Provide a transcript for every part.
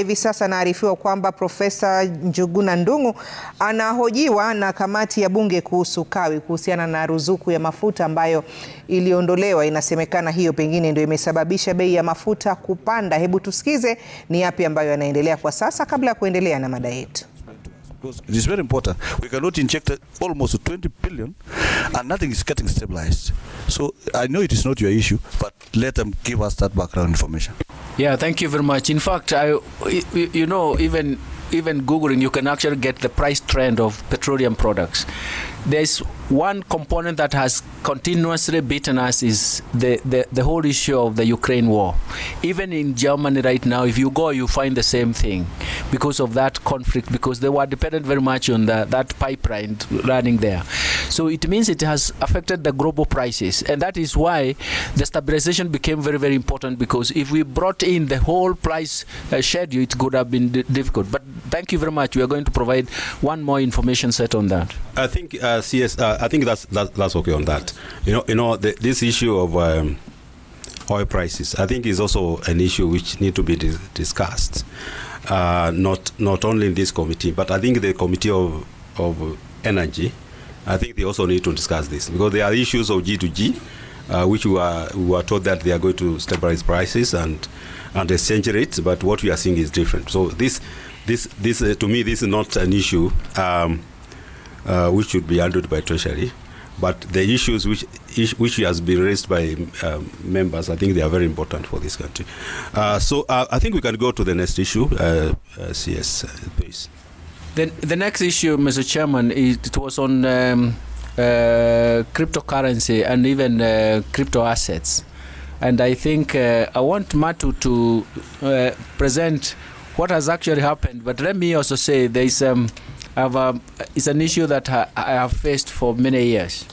Hivi sasa naarifiwa kwamba Profesa Njuguna Ndung'u anahojiwa na kamati ya bunge kuhusu kawi kuhusiana na ruzuku ya mafuta ambayo iliondolewa. Inasemekana hiyo pengine ndio imesababisha bei ya mafuta kupanda. Hebu tusikize ni yapi ambayo yanaendelea kwa sasa kabla ya kuendelea na mada yetu. It is very important. We cannot inject almost 20 billion and nothing is getting stabilized. So I know it is not your issue, but let them give us that background information. Yeah, thank you very much. In fact, you know, even Googling, you can actually get the price trend of petroleum products. There's one component that has continuously beaten us is the whole issue of the Ukraine war. Even in Germany right now, if you go, you find the same thing because of that conflict, because they were dependent very much on that pipeline running there. So it means it has affected the global prices, and that is why the stabilization became very, very important, because if we brought in the whole price schedule, it could have been difficult. But thank you very much. We are going to provide one more information set on that. I think I think that's okay on that. You know, this issue of oil prices, I think, is also an issue which need to be discussed. Not only in this committee, but I think the committee of energy, I think they also need to discuss this, because there are issues of G2G, which we were told that they are going to stabilize prices and exchange rates, but what we are seeing is different. So this to me, this is not an issue which should be handled by Treasury, but the issues which has been raised by members, I think they are very important for this country. So I think we can go to the next issue. CS, please. The next issue, Mr. Chairman, it was on cryptocurrency and even crypto assets. And I think I want Matu to present what has actually happened. But let me also say there is it's an issue that I have faced for many years.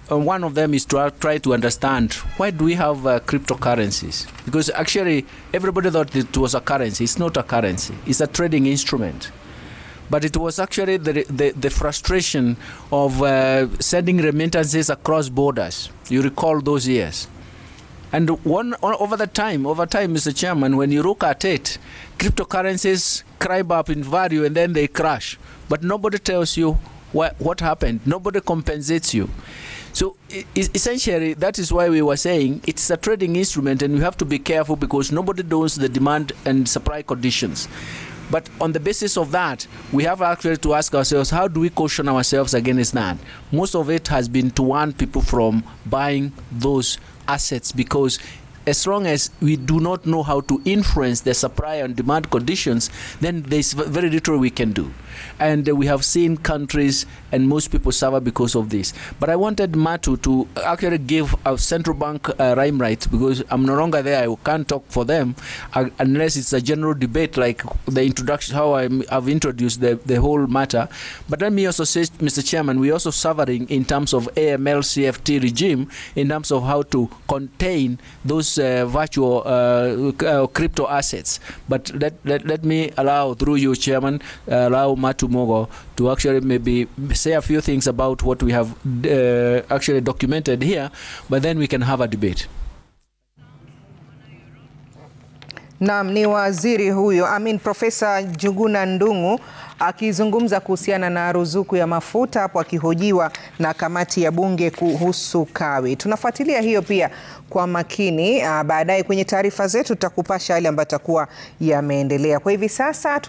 And one of them is to try to understand why do we have cryptocurrencies? Because actually everybody thought it was a currency. It's not a currency. It's a trading instrument. But it was actually the frustration of sending remittances across borders. You recall those years. And over time, Mr. Chairman, when you look at it, cryptocurrencies climb up in value and then they crash. But nobody tells you what happened. Nobody compensates you. So essentially, that is why we were saying it's a trading instrument, and we have to be careful because nobody knows the demand and supply conditions. But on the basis of that, we have actually to ask ourselves, how do we caution ourselves against that? Most of it has been to warn people from buying those assets, because as long as we do not know how to influence the supply and demand conditions, then there's very little we can do. And we have seen countries and most people suffer because of this. But I wanted Matu to actually give a central bank rhyme right, because I'm no longer there. I can't talk for them unless it's a general debate like the introduction, how I've introduced the whole matter. But let me also say, Mr. Chairman, we're also suffering in terms of AML CFT regime, in terms of how to contain those virtual crypto assets. But let me allow, through you, Chairman, allow Matu Mogo to actually maybe say a few things about what we have actually documented here, but then we can have a debate. Naam, ni waziri huyo, Profesa Njuguna Ndung'u akizungumza kuhusiana na ruzuku ya mafuta hapo akihojiwa na kamati ya bunge kuhusu kawi. Tunafuatilia hiyo pia kwa makini. Baadaye kwenye taarifa zetu tutakupasha yale ambayo yatakuwa yameendelea. Kwa hivi sasa